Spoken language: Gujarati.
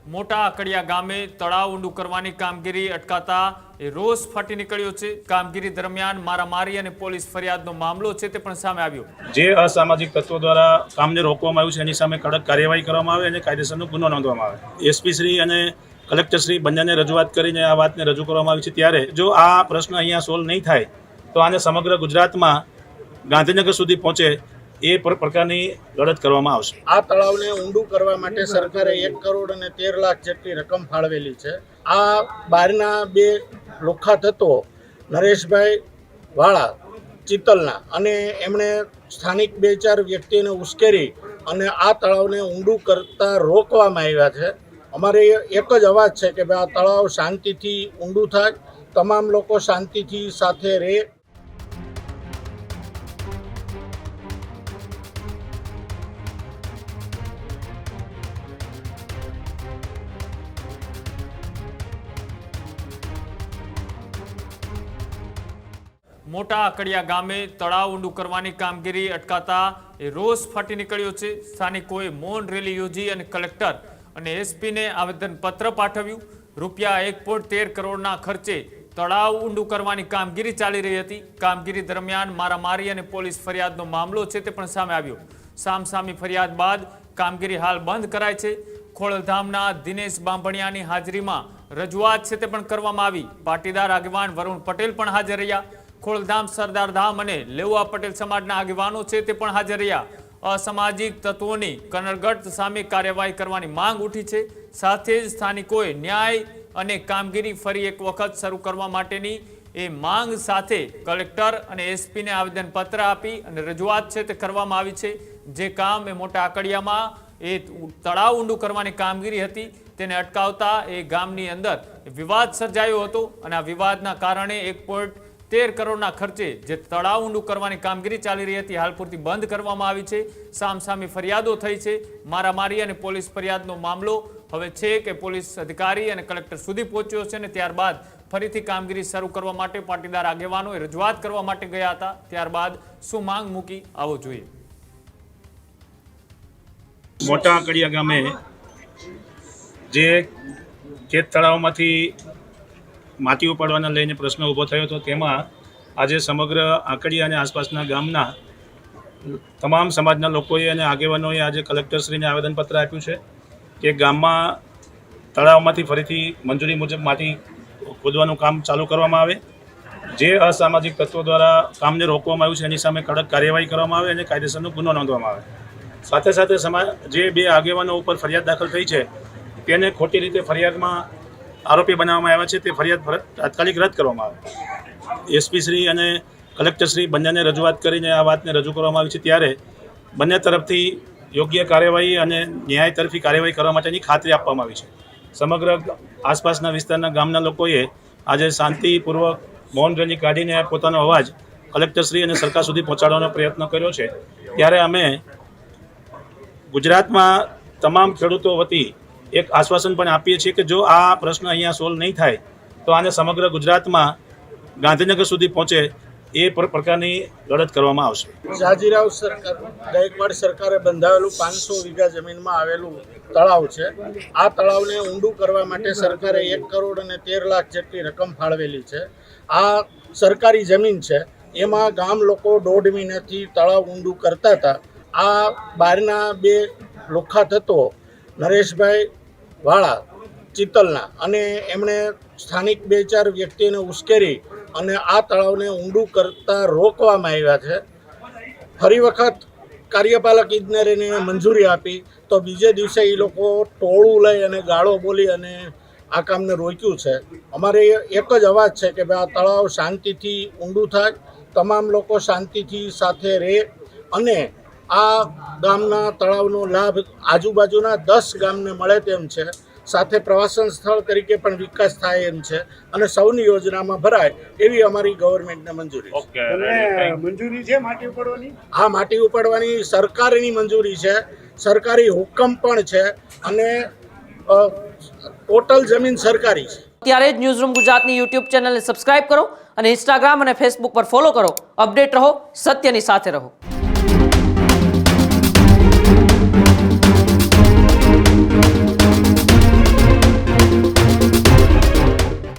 મોટા આકડિયા ગામે તળાવ ઊંડું કરવાની કામગીરી અટકાતા રોષ ફાટી નીકળ્યો છે। કામગીરી દરમિયાન મારામારી અને પોલીસ ફરિયાદનો મામલો છે તે પણ સામે આવ્યો। જે અસામાજિક તત્વો દ્વારા કામને રોકવામાં આવ્યું છે એની સામે કડક કાર્યવાહી કરવામાં આવે અને કાયદેસરનો ગુનો નોંધવામાં આવે। એસપી શ્રી અને કલેક્ટર શ્રી બંનેને રજૂઆત કરીને આ વાતને રજૂ કરવામાં આવી છે। ત્યારે જો આ પ્રશ્ન અહીંયા સોલ્વ નહીં થાય તો આને સમગ્ર ગુજરાતમાં ગાંધીનગર સુધી પહોંચે એ પ્રકારની લડત કરવામાં આવશે। આ તળાવને ઊંડું કરવા માટે સરકારે 1 કરોડ અને 13 લાખ જેટલી રકમ ફાળવેલી છે। આ બહારના 2 લોખા તત્વો નરેશભાઈ વાળા ચિત્તલના અને એમણે સ્થાનિક 2-4 વ્યક્તિઓને ઉશ્કેરી અને આ તળાવને ઊંડું કરતા રોકવામાં આવ્યા છે। અમારે એક જ અવાજ છે કે ભાઈ આ તળાવ શાંતિથી ઊંડું થાય, તમામ લોકો શાંતિથી સાથે રહે। મોટા આકડિયા ગામે તળાવ ઊંડું કરવાની કામગીરી અટકાતા રોષ ફાટી નીકળ્યો છે। સ્થાનિકોએ મૌન રેલી યોજી અને કલેક્ટર અને એસપીને આવેદનપત્ર પાઠવ્યું। રૂપિયા 1.13 કરોડના ખર્ચે તળાવ ઊંડું કરવાની કામગીરી ચાલી રહી હતી। કામગીરી દરમિયાન મારામારી અને પોલીસ ફરિયાદનો મામલો છે તે પણ સામે આવ્યો। સામસામી ફરિયાદ બાદ કામગીરી હાલ બંધ કરાઈ છે। ખોડલધામના દિનેશ બાંભણિયાની હાજરીમાં રજૂઆત છે તે પણ કરવામાં આવી। પાટીદાર આગેવાન વરુણ પટેલ પણ હાજર રહ્યા। ખોડલધામ, સરદારધામ અને લેવા પટેલ સમાજના આગેવાનો છે તે પણ હાજર રહ્યા। અસામાજિક તત્વોની કનરગત સામે કાર્યવાહી કરવાની માંગ ઉઠી છે। સાથે જ સ્થાનિકોએ ન્યાય અને કામગીરી ફરી એક વખત શરૂ કરવા માટેની એ માંગ સાથે કલેક્ટર અને એસપીને આવેદનપત્ર આપી અને રજૂઆત છે તે કરવામાં આવી છે। જે કામ એ મોટા આકડિયામાં એ તળાવ ઊંડું કરવાની કામગીરી હતી તેને અટકાવતા એ ગામની અંદર વિવાદ સર્જાયો હતો અને આ વિવાદના કારણે 1.13 કરોડના ખર્ચે જે તળાવ ઊંડું કરવાની કામગીરી ચાલી રહી હતી હાલ પૂરતી બંધ કરવામાં આવી છે। સામસામી ફરિયાદો થઈ છે। મારામારી અને પોલીસ ફરિયાદનો મામલો હવે છે કે પોલીસ અધિકારી અને કલેક્ટર સુધી પહોંચ્યો છે અને ત્યારબાદ ફરીથી કામગીરી શરૂ કરવા માટે પાટીદાર આગેવાનોએ રજૂઆત કરવા માટે ગયા હતા। ત્યારબાદ શું માંગ મૂકી આવો જોઈએ। મોટા આકડિયા ગામે જે ખેત તળાવમાંથી માટી ઉપાડવાના લઈને પ્રશ્ન ઊભો થયો હતો તેમાં આજે સમગ્ર આકડિયા અને આસપાસના ગામના તમામ સમાજના લોકોએ અને આગેવાનોએ આજે કલેક્ટરશ્રીને આવેદનપત્ર આપ્યું છે કે ગામમાં તળાવમાંથી ફરીથી મંજૂરી મુજબ માટી ખોદવાનું કામ ચાલુ કરવામાં આવે। જે અસામાજિક તત્વો દ્વારા કામને રોકવામાં આવ્યું છે એની સામે કડક કાર્યવાહી કરવામાં આવે અને કાયદેસરનો ગુનો નોંધવામાં આવે। સાથે સાથે જે 2 આગેવાનો ઉપર ફરિયાદ દાખલ થઈ છે તેને ખોટી રીતે ફરિયાદમાં આરોપી બનાવવામાં આવ્યા છે તે ફરિયાદ તાત્કાલિક રદ કરવામાં આવે। એસપી શ્રી અને કલેક્ટર શ્રી બંનેને રજૂઆત કરીને આ વાતને રજૂ કરવામાં આવી છે। ત્યારે બંને તરફથી યોગ્ય કાર્યવાહી અને ન્યાય તરફી કાર્યવાહી કરવા માટેની ખાતરી આપવામાં આવી છે। સમગ્ર આસપાસના વિસ્તારના ગામના લોકોએ આજે શાંતિપૂર્વક મૌન રેલી કાઢીને પોતાનો અવાજ કલેક્ટર શ્રી અને સરકાર સુધી પહોંચાડવાનો પ્રયત્ન કર્યો છે। ત્યારે અમે ગુજરાતમાં તમામ ખેડૂતો વતી એક આશ્વાસન પણ આપીએ છીએ કે જો આ પ્રશ્ન અહીંયા સોલ્વ નહીં થાય તો આને સમગ્ર ગુજરાતમાં ગાંધીનગર સુધી પહોંચે એ પ્રકારની લડત કરવામાં આવશે। જાજીરાવ સરકાર ગાયકવાડ સરકારે બંધાવેલું 500 વીઘા જમીનમાં આવેલું તળાવ છે। આ તળાવને ઊંડું કરવા માટે સરકારે 1 કરોડ અને 13 લાખ જેટલી રકમ ફાળવેલી છે। આ સરકારી જમીન છે, એમાં ગામ લોકો 1.5 મહિનાથી તળાવ ઊંડું કરતા હતા। આ બહારના 2 લોખા તત્વો નરેશભાઈ વાળા ચિત્તલના અને એમણે સ્થાનિક 2-4 વ્યક્તિઓને ઉશ્કેરી અને આ તળાવને ઊંડું કરતા રોકવામાં આવ્યા છે। ફરી વખત કાર્યપાલક ઇજનેરને મંજૂરી આપી તો બીજે દિવસે એ લોકો ટોળું લઈ અને ગાળો બોલી અને આ કામને રોક્યું છે। અમારે એક જ અવાજ છે કે ભાઈ આ તળાવ શાંતિથી ઊંડું થાય, તમામ લોકો શાંતિથી સાથે રહે અને આ ગામના તળાવનો લાભ આજુબાજુના 10 ગામને મળે તેમ છે। સાથે પ્રવાસન સ્થળ તરીકે પણ વિકાસ થાય એમ છે અને સૌની યોજનામાં ભરાય એવી અમારી ગવર્મેન્ટને મંજૂરી છે। મંજૂરી છે માટી ઉપાડવાની? હા, માટી ઉપાડવાની સરકારની મંજૂરી છે, સરકારી હુકમ પણ છે અને ટોટલ જમીન સરકારી છે। ત્યારે જ ન્યૂઝરૂમ ગુજરાતની યુટ્યુબ ચેનલને સબસ્ક્રાઇબ કરો અને ઇન્સ્ટાગ્રામ અને ફેસબુક પર ફોલો કરો। અપડેટ રહો, સત્યની સાથે રહો।